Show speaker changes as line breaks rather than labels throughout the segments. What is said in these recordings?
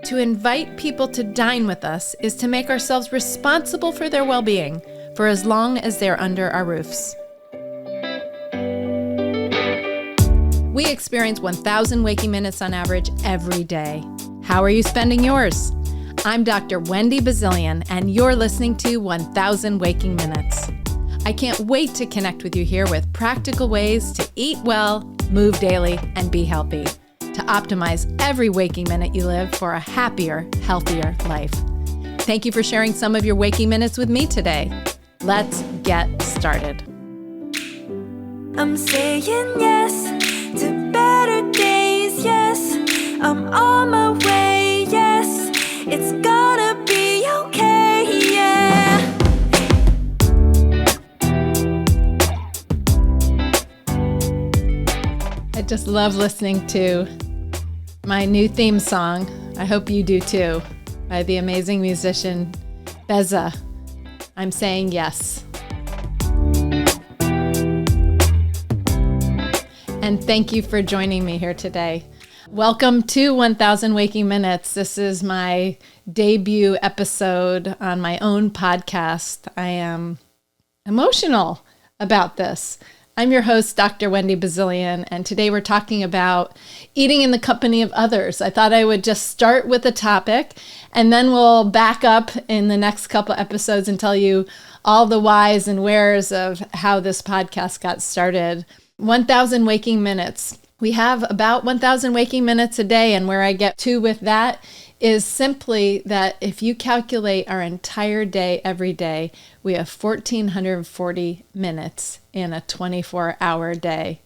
To invite people to dine with us is to make ourselves responsible for their well-being for as long as they're under our roofs. We experience 1,000 waking minutes on average every day. How are you spending yours? I'm Dr. Wendy Bazilian, and you're listening to 1,000 Waking Minutes. I can't wait to connect with you here with practical ways to eat well, move daily, and be healthy, to optimize every waking minute you live for a happier, healthier life. Thank you for sharing some of your waking minutes with me today. Let's get started.
I'm saying yes to better days, yes. I'm on my way, yes. It's gonna be okay, yeah.
I just love listening to my new theme song, I hope you do too, by the amazing musician Beza. I'm saying yes. And thank you for joining me here today. Welcome to 1,000 Waking Minutes. This is my debut episode on my own podcast. I am emotional about this. I'm your host, Dr. Wendy Bazilian, and today we're talking about eating in the company of others. I thought I would just start with a topic, and then we'll back up in the next couple episodes and tell you all the whys and wheres of how this podcast got started. 1,000 Waking Minutes. We have about 1,000 waking minutes a day, and where I get to with that is simply that if you calculate our entire day every day, we have 1,440 minutes in a 24-hour day.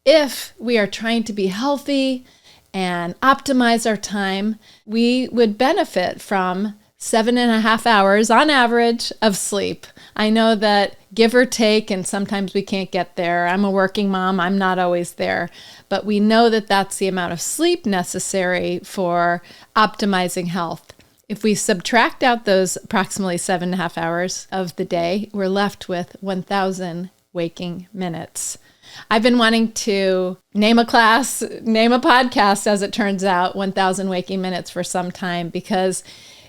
If we are trying to be healthy and optimize our time, we would benefit from 7.5 hours on average of sleep. I know that give or take, and sometimes we can't get there. I'm a working mom. I'm not always there. But we know that that's the amount of sleep necessary for optimizing health. If we subtract out those approximately 7.5 hours of the day, we're left with 1,000 waking minutes. I've been wanting to name a podcast, as it turns out, 1,000 waking minutes for some time, because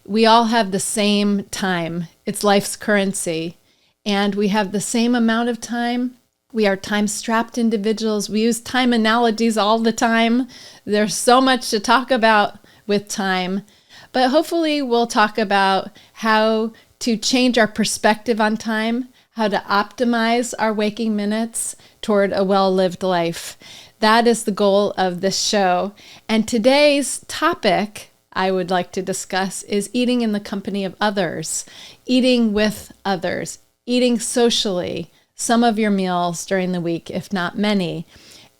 we all have the same time. It's life's currency. And we have the same amount of time. We are time-strapped individuals. We use time analogies all the time. There's so much to talk about with time. But hopefully we'll talk about how to change our perspective on time, how to optimize our waking minutes toward a well-lived life. That is the goal of this show. And today's topic I would like to discuss is eating in the company of others, eating with others, eating socially some of your meals during the week, if not many,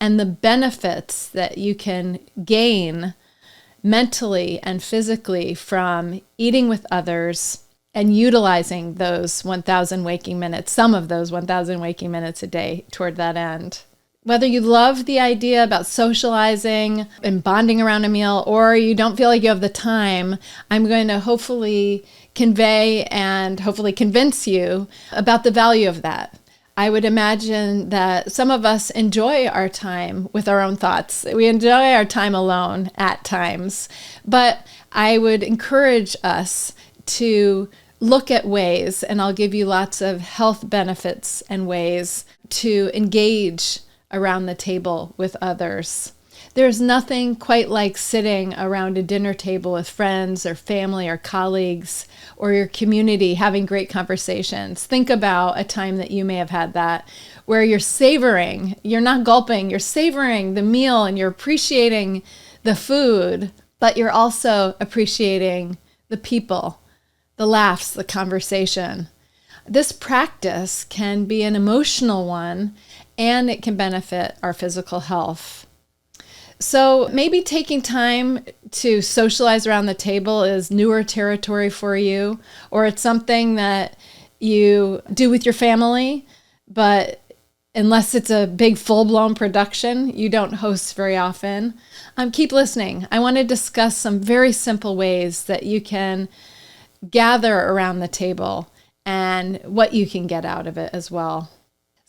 and the benefits that you can gain mentally and physically from eating with others and utilizing those 1,000 waking minutes, some of those 1,000 waking minutes a day toward that end. Whether you love the idea about socializing and bonding around a meal, or you don't feel like you have the time, I'm going to hopefully convey and hopefully convince you about the value of that. I would imagine that some of us enjoy our time with our own thoughts. We enjoy our time alone at times, but I would encourage us to look at ways, and I'll give you lots of health benefits and ways to engage around the table with others. There's nothing quite like sitting around a dinner table with friends or family or colleagues or your community having great conversations. Think about a time that you may have had that, where you're savoring, you're not gulping, you're savoring the meal and you're appreciating the food, but you're also appreciating the people, the laughs, the conversation. This practice can be an emotional one, and it can benefit our physical health. So maybe taking time to socialize around the table is newer territory for you, or it's something that you do with your family, but unless it's a big full-blown production, you don't host very often. Keep listening. I want to discuss some very simple ways that you can gather around the table and what you can get out of it as well.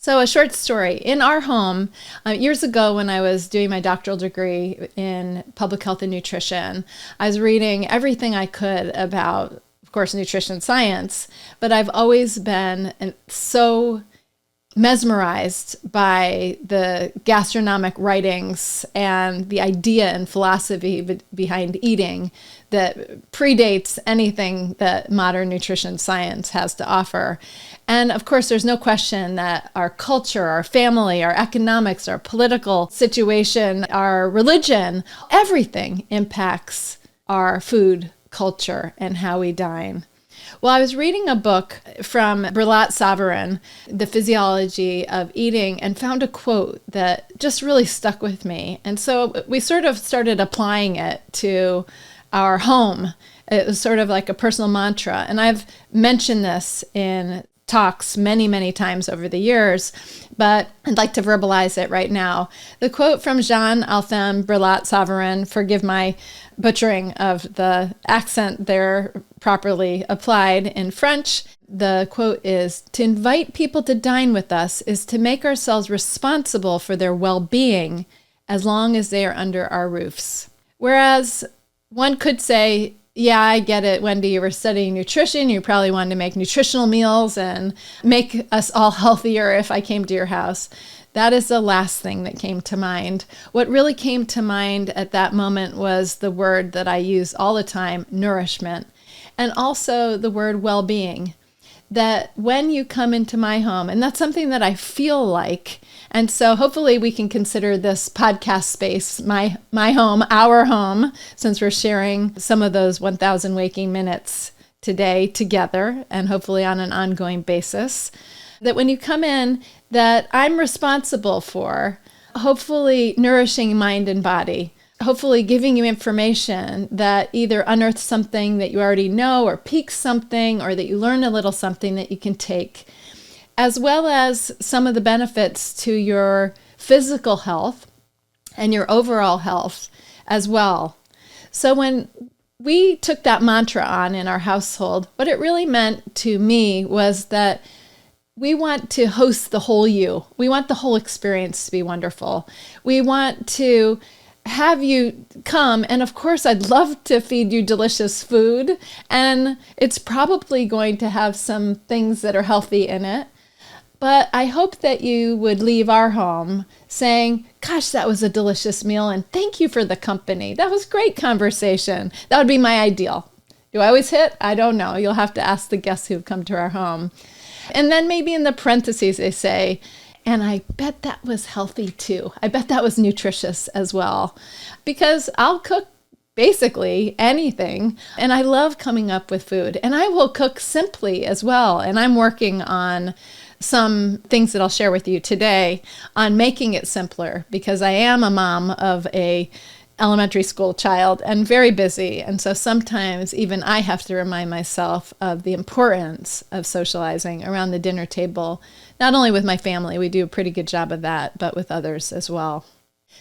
So a short story. In our home, years ago when I was doing my doctoral degree in public health and nutrition, I was reading everything I could about, of course, nutrition science, but I've always been so mesmerized by the gastronomic writings and the idea and philosophy behind eating that predates anything that modern nutrition science has to offer. And of course, there's no question that our culture, our family, our economics, our political situation, our religion, everything impacts our food culture and how we dine. Well, I was reading a book from Savarin, The Physiology of Eating, and found a quote that just really stuck with me. And so we sort of started applying it to our home. It was sort of like a personal mantra. And I've mentioned this in talks many, many times over the years, but I'd like to verbalize it right now. The quote from Jean-Alphonse Brillat-Savarin, forgive my butchering of the accent there properly applied in French. The quote is, "To invite people to dine with us is to make ourselves responsible for their well-being as long as they are under our roofs." Whereas one could say, yeah, I get it, Wendy, you were studying nutrition. You probably wanted to make nutritional meals and make us all healthier if I came to your house. That is the last thing that came to mind. What really came to mind at that moment was the word that I use all the time, nourishment, and also the word well-being. That when you come into my home, and that's something that I feel like, and so hopefully we can consider this podcast space my home, our home, since we're sharing some of those 1,000 waking minutes today together and hopefully on an ongoing basis. That when you come in, that I'm responsible for hopefully nourishing mind and body, hopefully giving you information that either unearths something that you already know or piques something or that you learn a little something that you can take, as well as some of the benefits to your physical health and your overall health as well. So when we took that mantra on in our household, what it really meant to me was that we want to host the whole you. We want the whole experience to be wonderful. We want to have you come, and of course I'd love to feed you delicious food, and it's probably going to have some things that are healthy in it. But I hope that you would leave our home saying, gosh, that was a delicious meal, and thank you for the company. That was great conversation. That would be my ideal. Do I always hit? I don't know. You'll have to ask the guests who've come to our home. And then maybe in the parentheses they say, and I bet that was healthy too. I bet that was nutritious as well. Because I'll cook basically anything, and I love coming up with food. And I will cook simply as well. And I'm working on some things that I'll share with you today on making it simpler, because I am a mom of a elementary school child and very busy. And so sometimes even I have to remind myself of the importance of socializing around the dinner table, not only with my family, we do a pretty good job of that, but with others as well.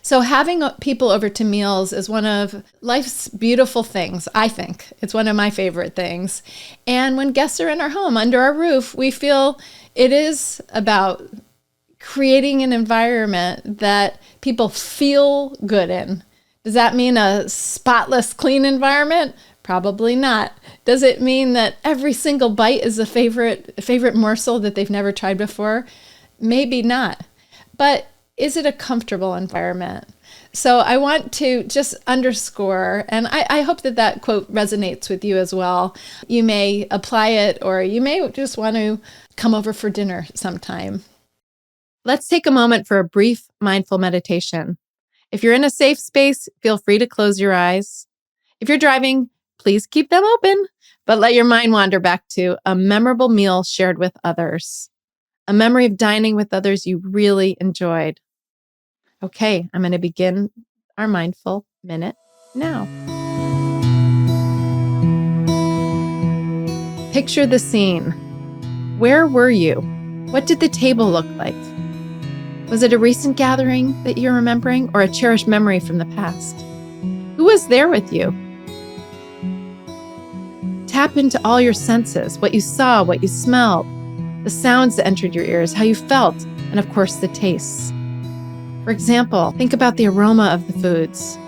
So having people over to meals is one of life's beautiful things, I think. It's one of my favorite things. And when guests are in our home, under our roof, we feel it is about creating an environment that people feel good in. Does that mean a spotless, clean environment? Probably not. Does it mean that every single bite is a favorite morsel that they've never tried before? Maybe not. But is it a comfortable environment? So I want to just underscore, and I hope that that quote resonates with you as well. You may apply it, or you may just want to come over for dinner sometime. Let's take a moment for a brief mindful meditation. If you're in a safe space, feel free to close your eyes. If you're driving, please keep them open, but let your mind wander back to a memorable meal shared with others, a memory of dining with others you really enjoyed. Okay, I'm going to begin our mindful minute now. Picture the scene. Where were you? What did the table look like? Was it a recent gathering that you're remembering, or a cherished memory from the past? Who was there with you? Tap into all your senses, what you saw, what you smelled, the sounds that entered your ears, how you felt, and of course the tastes. For example, think about the aroma of the foods.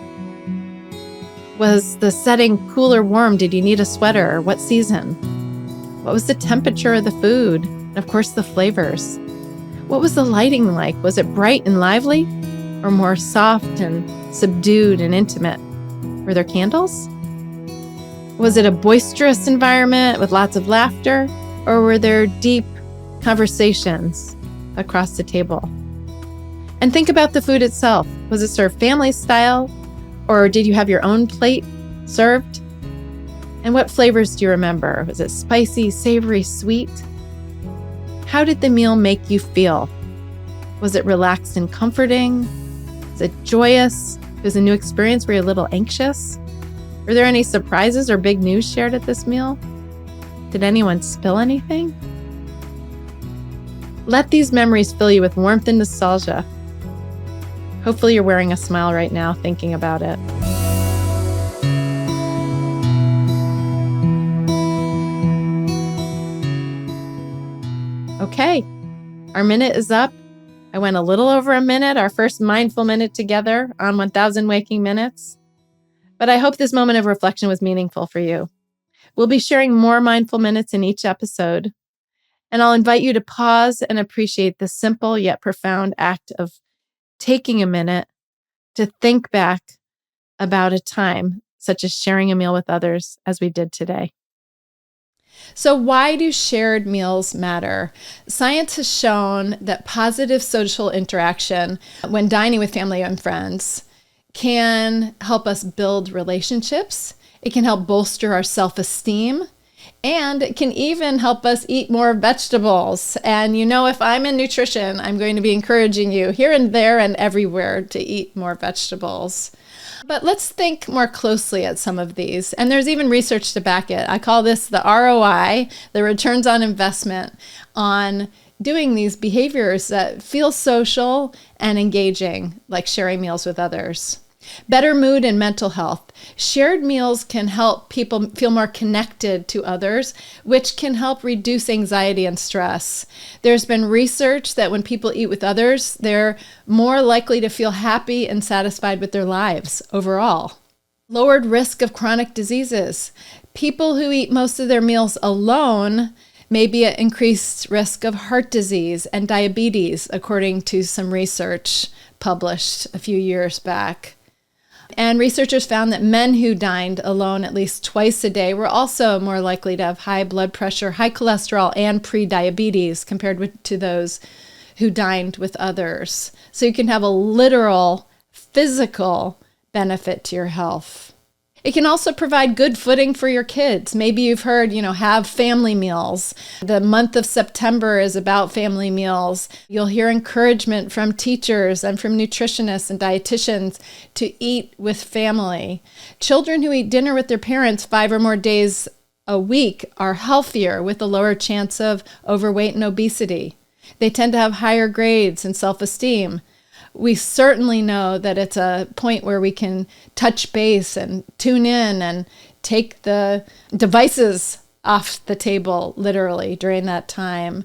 Was the setting cool or warm? Did you need a sweater? What season? What was the temperature of the food? And of course the flavors. What was the lighting like? Was it bright and lively or more soft and subdued and intimate? Were there candles? Was it a boisterous environment with lots of laughter, or were there deep conversations across the table? And think about the food itself. Was it served family style, or did you have your own plate served? And what flavors do you remember? Was it spicy, savory, sweet? How did the meal make you feel? Was it relaxed and comforting? Was it joyous? It was a new experience. Were you a little anxious? Were there any surprises or big news shared at this meal? Did anyone spill anything? Let these memories fill you with warmth and nostalgia. Hopefully you're wearing a smile right now thinking about it. Okay, our minute is up. I went a little over a minute, our first mindful minute together on 1000 Waking Minutes. But I hope this moment of reflection was meaningful for you. We'll be sharing more mindful minutes in each episode, and I'll invite you to pause and appreciate the simple yet profound act of taking a minute to think back about a time, such as sharing a meal with others, as we did today. So why do shared meals matter? Science has shown that positive social interaction when dining with family and friends can help us build relationships. It can help bolster our self-esteem, and it can even help us eat more vegetables. And if I'm in nutrition, I'm going to be encouraging you here and there and everywhere to eat more vegetables. But let's think more closely at some of these. And there's even research to back it. I call this the ROI, the returns on investment, on doing these behaviors that feel social and engaging, like sharing meals with others. Better mood and mental health. Shared meals can help people feel more connected to others, which can help reduce anxiety and stress. There's been research that when people eat with others, they're more likely to feel happy and satisfied with their lives overall. Lowered risk of chronic diseases. People who eat most of their meals alone may be at increased risk of heart disease and diabetes, according to some research published a few years back. And researchers found that men who dined alone at least twice a day were also more likely to have high blood pressure, high cholesterol, and pre-diabetes compared to those who dined with others. So you can have a literal physical benefit to your health. It can also provide good footing for your kids. Maybe you've heard, have family meals. The month of September is about family meals. You'll hear encouragement from teachers and from nutritionists and dietitians to eat with family. Children who eat dinner with their parents 5 or more days a week are healthier with a lower chance of overweight and obesity. They tend to have higher grades and self-esteem. We certainly know that it's a point where we can touch base and tune in and take the devices off the table, literally, during that time.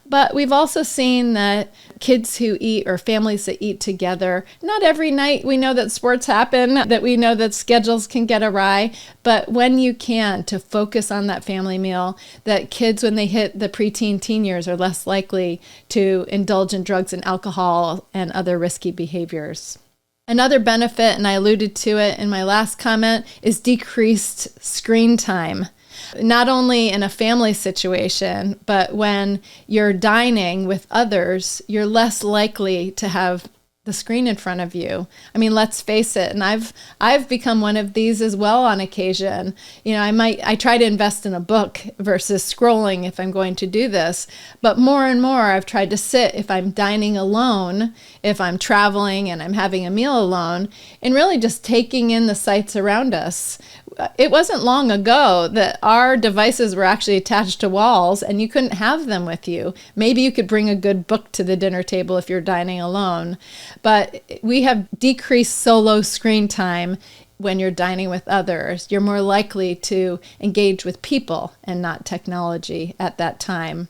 But we've also seen that kids who eat, or families that eat together, not every night. We know that sports happen, that we know that schedules can get awry, but when you can, to focus on that family meal, that kids, when they hit the preteen, teen years, are less likely to indulge in drugs and alcohol and other risky behaviors. Another benefit, and I alluded to it in my last comment, is decreased screen time. Not only in a family situation, but when you're dining with others, you're less likely to have the screen in front of you. I mean, let's face it, and I've become one of these as well on occasion. I try to invest in a book versus scrolling if I'm going to do this, but more and more I've tried to sit, if I'm dining alone, if I'm traveling and I'm having a meal alone, and really just taking in the sights around us. It wasn't long ago that our devices were actually attached to walls and you couldn't have them with you. Maybe you could bring a good book to the dinner table if you're dining alone. But we have decreased solo screen time when you're dining with others. You're more likely to engage with people and not technology at that time.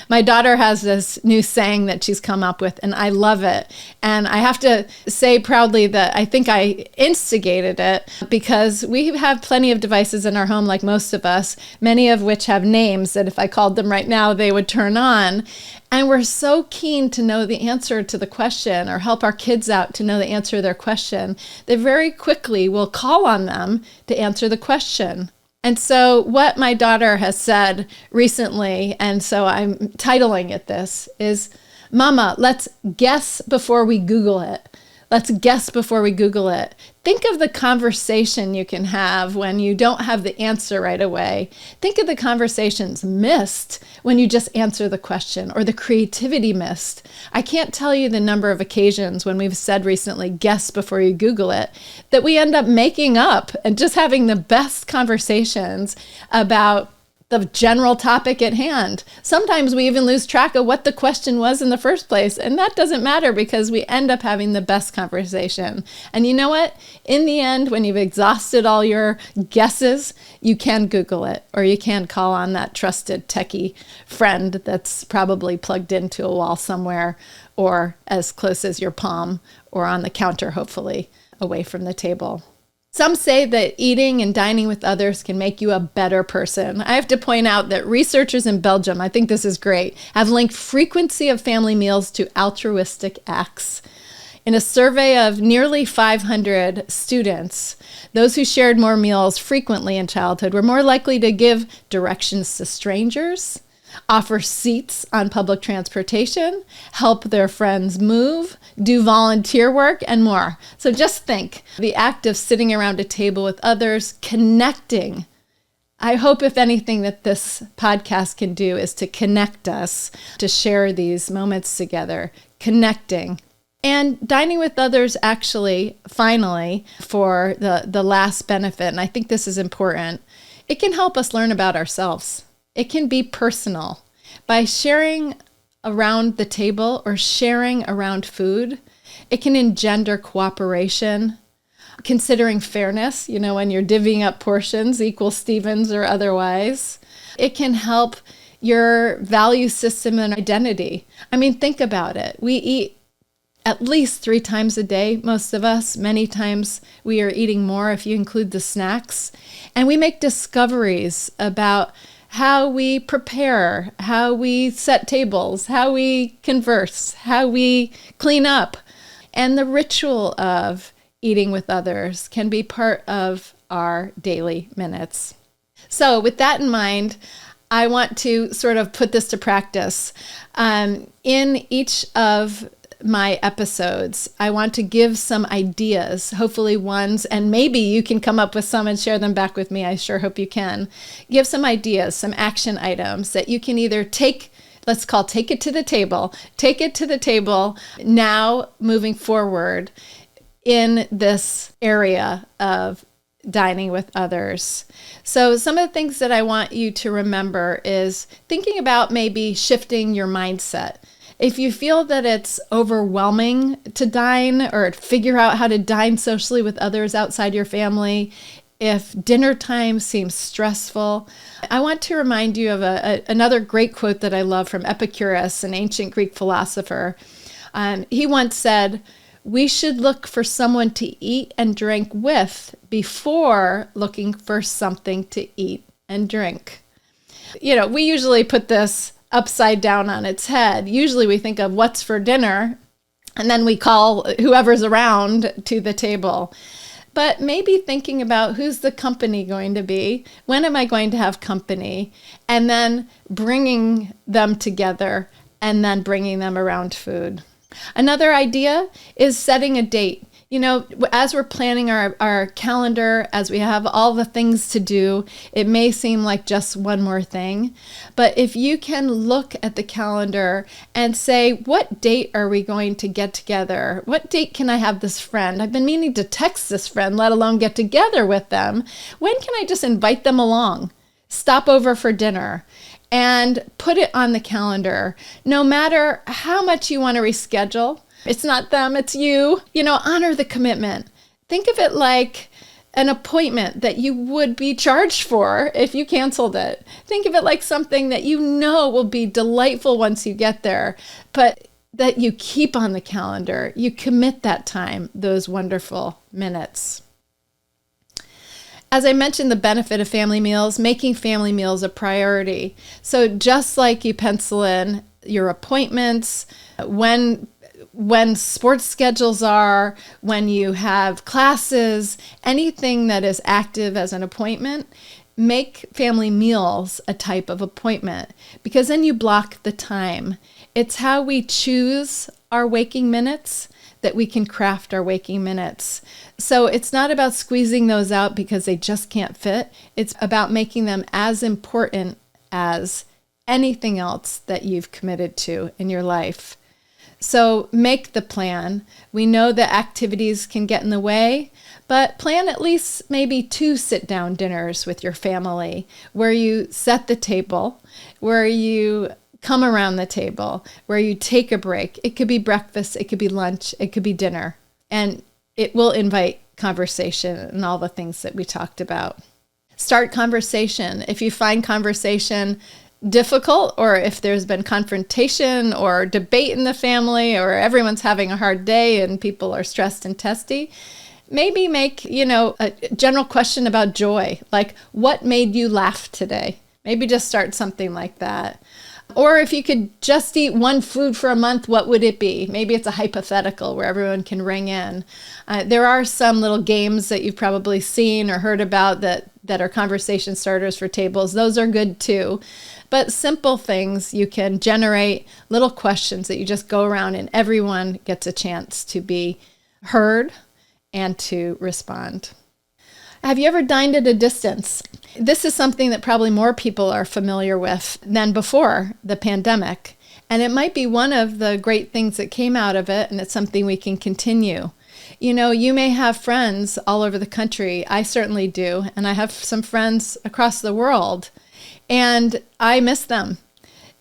My daughter has this new saying that she's come up with, and I love it. And I have to say proudly that I think I instigated it, because we have plenty of devices in our home, like most of us, many of which have names that if I called them right now, they would turn on. And we're so keen to know the answer to the question, or help our kids out to know the answer to their question, that very quickly we'll call on them to answer the question. And so what my daughter has said recently, and so I'm titling it this, is, Mama, let's guess before we Google it. Let's guess before we Google it. Think of the conversation you can have when you don't have the answer right away. Think of the conversations missed when you just answer the question, or the creativity missed. I can't tell you the number of occasions when we've said recently, guess before you Google it, that we end up making up and just having the best conversations about the general topic at hand. Sometimes we even lose track of what the question was in the first place, and that doesn't matter because we end up having the best conversation. And you know what? In the end, when you've exhausted all your guesses, you can Google it, or you can call on that trusted techie friend that's probably plugged into a wall somewhere, or as close as your palm, or on the counter, hopefully, away from the table. Some say that eating and dining with others can make you a better person. I have to point out that researchers in Belgium, I think this is great, have linked frequency of family meals to altruistic acts. In a survey of nearly 500 students, those who shared more meals frequently in childhood were more likely to give directions to strangers, offer seats on public transportation, help their friends move, do volunteer work, and more. So just think, the act of sitting around a table with others, connecting. I hope, if anything, that this podcast can do is to connect us, to share these moments together, connecting. And dining with others, actually, finally, for the last benefit, and I think this is important, it can help us learn about ourselves. It can be personal. By sharing around the table or sharing around food, it can engender cooperation, considering fairness, when you're divvying up portions, equal Stevens or otherwise. It can help your value system and identity. I mean, think about it. We eat at least 3 times a day, most of us. Many times we are eating more if you include the snacks. And we make discoveries about how we prepare, how we set tables, how we converse, how we clean up. And the ritual of eating with others can be part of our daily minutes. So with that in mind, I want to sort of put this to practice. In each of my episodes, I want to give some ideas, hopefully ones, and maybe you can come up with some and share them back with me. I sure hope you can. Give some ideas, some action items that you can either take it to the table now moving forward in this area of dining with others. So some of the things that I want you to remember is thinking about maybe shifting your mindset. If you feel that it's overwhelming to dine or figure out how to dine socially with others outside your family, if dinner time seems stressful, I want to remind you of another great quote that I love from Epicurus, an ancient Greek philosopher. He once said, "We should look for someone to eat and drink with before looking for something to eat and drink." We usually put this upside down on its head. Usually we think of what's for dinner, and then we call whoever's around to the table. But maybe thinking about who's the company going to be, when am I going to have company, and then bringing them together and then bringing them around food. Another idea is setting a date. As we're planning our calendar, as we have all the things to do, it may seem like just one more thing. But if you can look at the calendar and say, what date are we going to get together? What date can I have this friend? I've been meaning to text this friend, let alone get together with them. When can I just invite them along? Stop over for dinner. And put it on the calendar. No matter how much you want to reschedule, it's not them, it's you. Honor the commitment. Think of it like an appointment that you would be charged for if you canceled it. Think of it like something that you know will be delightful once you get there, but that you keep on the calendar. You commit that time, those wonderful minutes. As I mentioned, the benefit of family meals, making family meals a priority. So just like you pencil in your appointments, when sports schedules are, when you have classes, anything that is active as an appointment, make family meals a type of appointment, because then you block the time. It's how we choose our waking minutes that we can craft our waking minutes. So it's not about squeezing those out because they just can't fit. It's about making them as important as anything else that you've committed to in your life. So make the plan. We know that activities can get in the way, but plan at least maybe 2 sit-down dinners with your family where you set the table, where you come around the table, where you take a break. It could be breakfast, it could be lunch, it could be dinner, and it will invite conversation and all the things that we talked about. Start conversation. If you find conversation difficult, or if there's been confrontation or debate in the family, or everyone's having a hard day and people are stressed and testy, maybe make, a general question about joy, like what made you laugh today? Maybe just start something like that. Or if you could just eat one food for a month, what would it be? Maybe it's a hypothetical where everyone can ring in. There are some little games that you've probably seen or heard about that are conversation starters for tables. Those are good too. But simple things, you can generate little questions that you just go around and everyone gets a chance to be heard and to respond. Have you ever dined at a distance? This is something that probably more people are familiar with than before the pandemic. And it might be one of the great things that came out of it, and it's something we can continue. You may have friends all over the country. I certainly do. And I have some friends across the world, and I miss them.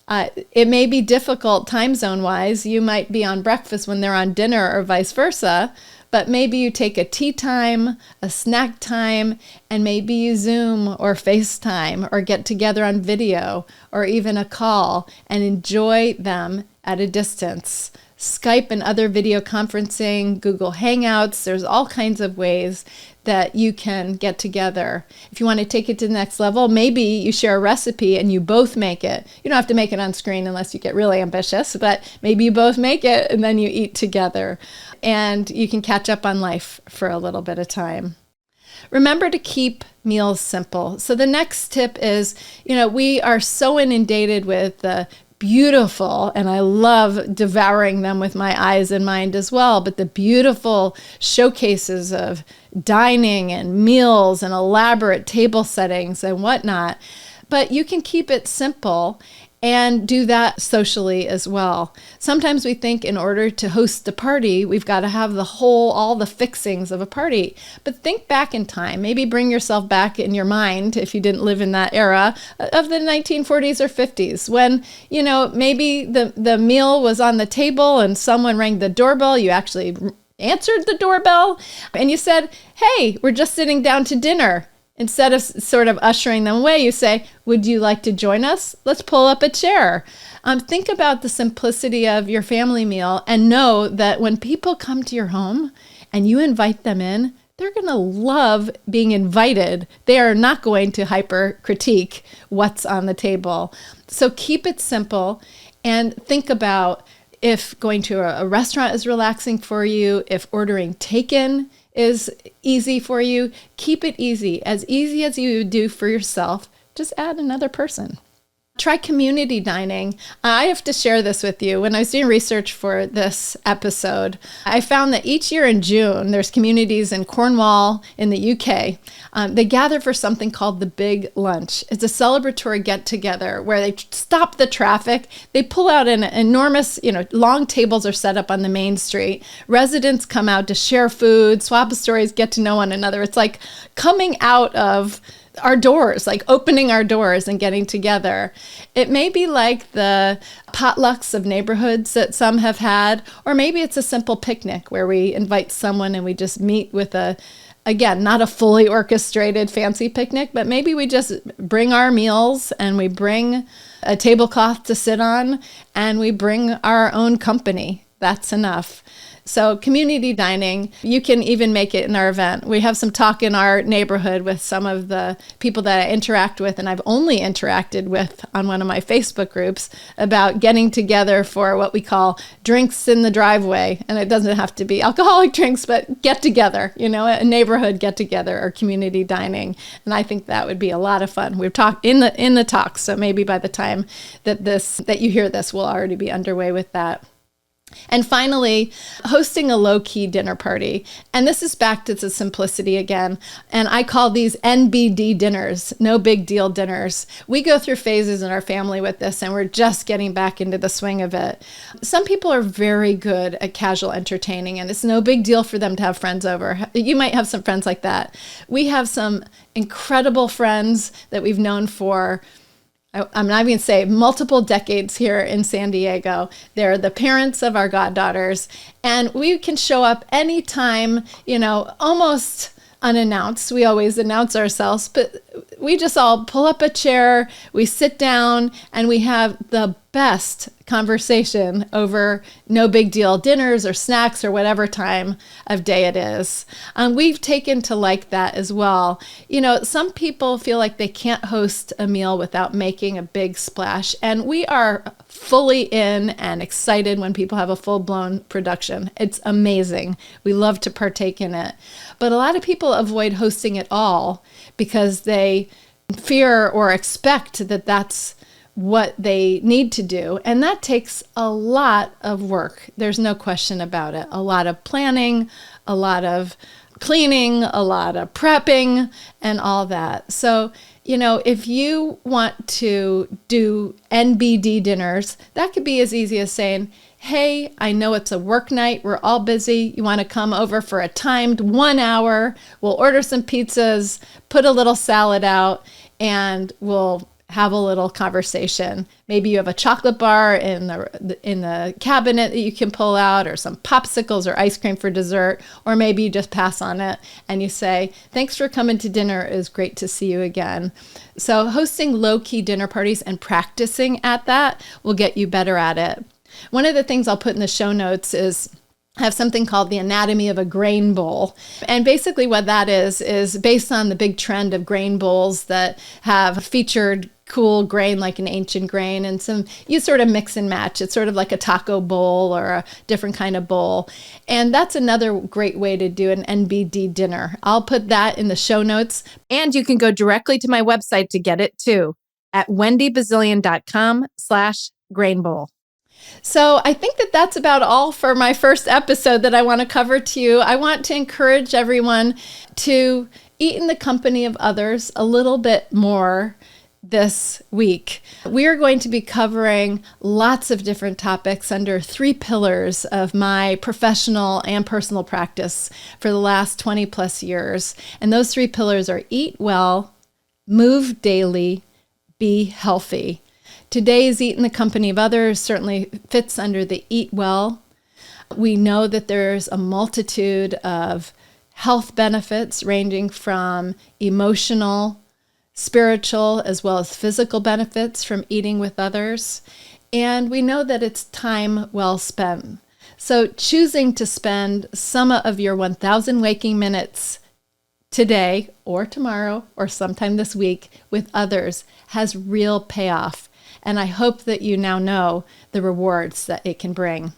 It may be difficult time zone wise. You might be on breakfast when they're on dinner or vice versa. But maybe you take a tea time, a snack time, and maybe you Zoom or FaceTime or get together on video or even a call and enjoy them at a distance. Skype and other video conferencing, Google Hangouts, there's all kinds of ways that you can get together. If you want to take it to the next level, maybe you share a recipe and you both make it. You don't have to make it on screen unless you get really ambitious, but maybe you both make it and then you eat together. And you can catch up on life for a little bit of time. Remember to keep meals simple. So the next tip is, we are so inundated with the beautiful, and I love devouring them with my eyes and mind as well, but the beautiful showcases of dining and meals and elaborate table settings and whatnot. But you can keep it simple and do that socially as well. Sometimes we think in order to host a party, we've got to have all the fixings of a party. But think back in time, maybe bring yourself back in your mind, if you didn't live in that era, of the 1940s or 50s, when, maybe the meal was on the table and someone rang the doorbell. You actually answered the doorbell and you said, "Hey, we're just sitting down to dinner." Instead of sort of ushering them away, you say, "Would you like to join us? Let's pull up a chair." Think about the simplicity of your family meal and know that when people come to your home and you invite them in, they're going to love being invited. They are not going to hyper critique what's on the table. So keep it simple and think about if going to a restaurant is relaxing for you, if ordering takein is easy for you, keep it easy as you would do for yourself. Just add another person. Try community dining. I have to share this with you. When I was doing research for this episode, I found that each year in June, there's communities in Cornwall in the UK. They gather for something called the Big Lunch. It's a celebratory get-together where they stop the traffic. They pull out an enormous, long tables are set up on the main street. Residents come out to share food, swap stories, get to know one another. It's like coming out of our doors, like opening our doors and getting together. It may be like the potlucks of neighborhoods that some have had, or maybe it's a simple picnic where we invite someone and we just meet with a Again, not a fully orchestrated fancy picnic, but maybe we just bring our meals and we bring a tablecloth to sit on and we bring our own company. That's enough. So community dining, you can even make it in our event. We have some talk in our neighborhood with some of the people that I interact with, and I've only interacted with on one of my Facebook groups, about getting together for what we call drinks in the driveway. And it doesn't have to be alcoholic drinks, but get together, a neighborhood get together or community dining. And I think that would be a lot of fun. We've talked in the talks, so maybe by the time that you hear this, we'll already be underway with that. And finally, hosting a low-key dinner party. And this is back to the simplicity again. And I call these NBD dinners, no big deal dinners. We go through phases in our family with this, and we're just getting back into the swing of it. Some people are very good at casual entertaining, and it's no big deal for them to have friends over. You might have some friends like that. We have some incredible friends that we've known for, I'm not even say multiple decades here in San Diego. They're the parents of our goddaughters, and we can show up anytime, almost unannounced. We always announce ourselves, but we just all pull up a chair, we sit down, and we have the best conversation over no big deal dinners or snacks or whatever time of day it is. We've taken to like that as well. Some people feel like they can't host a meal without making a big splash, and we are fully in and excited when people have a full-blown production. It's amazing. We love to partake in it. But a lot of people avoid hosting at all because they fear or expect that that's what they need to do. And that takes a lot of work. There's no question about it. A lot of planning, a lot of cleaning, a lot of prepping, and all that. So, if you want to do NBD dinners, that could be as easy as saying, hey, I know it's a work night. We're all busy. You want to come over for a timed 1 hour? We'll order some pizzas, put a little salad out, and we'll have a little conversation. Maybe you have a chocolate bar in the cabinet that you can pull out, or some popsicles or ice cream for dessert, or maybe you just pass on it and you say, thanks for coming to dinner. It was great to see you again. So hosting low-key dinner parties and practicing at that will get you better at it. One of the things I'll put in the show notes is I have something called the anatomy of a grain bowl. And basically what that is based on the big trend of grain bowls that have featured cool grain like an ancient grain, and you sort of mix and match. It's sort of like a taco bowl or a different kind of bowl. And that's another great way to do an NBD dinner. I'll put that in the show notes. And you can go directly to my website to get it too at wendybazilian.com/grain bowl. So I think that's about all for my first episode that I want to cover to you. I want to encourage everyone to eat in the company of others a little bit more this week. We are going to be covering lots of different topics under 3 pillars of my professional and personal practice for the last 20 plus years. And those 3 pillars are eat well, move daily, be healthy. Today's eat in the company of others certainly fits under the eat well. We know that there's a multitude of health benefits ranging from emotional, spiritual, as well as physical benefits from eating with others. And we know that it's time well spent. So choosing to spend some of your 1,000 waking minutes today or tomorrow or sometime this week with others has real payoff. And I hope that you now know the rewards that it can bring.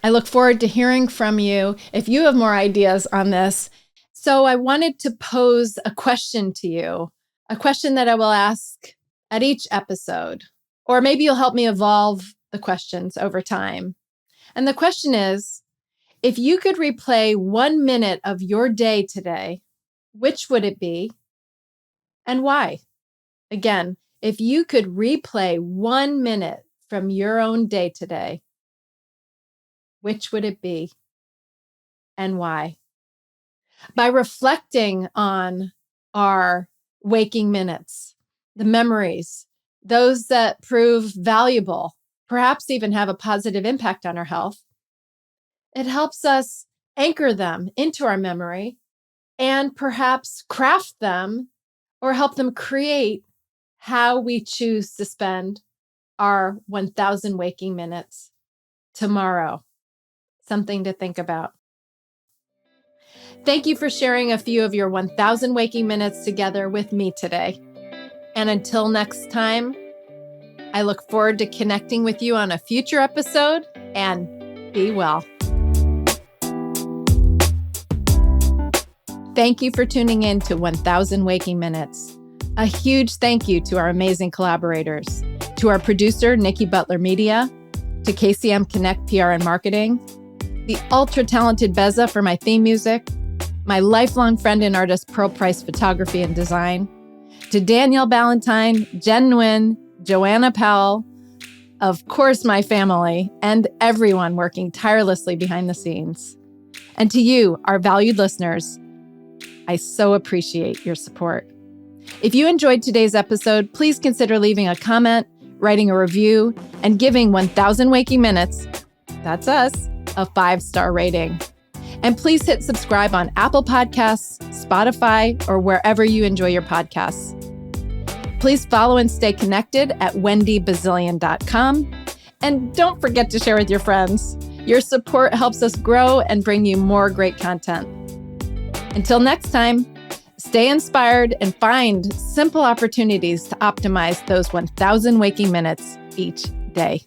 I look forward to hearing from you if you have more ideas on this. So I wanted to pose a question to you, a question that I will ask at each episode, or maybe you'll help me evolve the questions over time. And the question is, if you could replay 1 minute of your day today, which would it be and why? Again, if you could replay 1 minute from your own day today, which would it be and why? By reflecting on our waking minutes, the memories, those that prove valuable, perhaps even have a positive impact on our health, it helps us anchor them into our memory and perhaps craft them or help them create how we choose to spend our 1,000 waking minutes tomorrow. Something to think about. Thank you for sharing a few of your 1,000 waking minutes together with me today. And until next time, I look forward to connecting with you on a future episode, and be well. Thank you for tuning in to 1,000 Waking Minutes. A huge thank you to our amazing collaborators, to our producer, Nikki Butler Media, to KCM Connect PR and Marketing, the ultra-talented Beza for my theme music, my lifelong friend and artist, Pearl Price Photography and Design, to Danielle Ballantyne, Jen Nguyen, Joanna Powell, of course, my family, and everyone working tirelessly behind the scenes. And to you, our valued listeners, I so appreciate your support. If you enjoyed today's episode, please consider leaving a comment, writing a review, and giving 1,000 Waking Minutes, that's us, a 5-star rating. And please hit subscribe on Apple Podcasts, Spotify, or wherever you enjoy your podcasts. Please follow and stay connected at wendybazilian.com. And don't forget to share with your friends. Your support helps us grow and bring you more great content. Until next time, stay inspired and find simple opportunities to optimize those 1,000 waking minutes each day.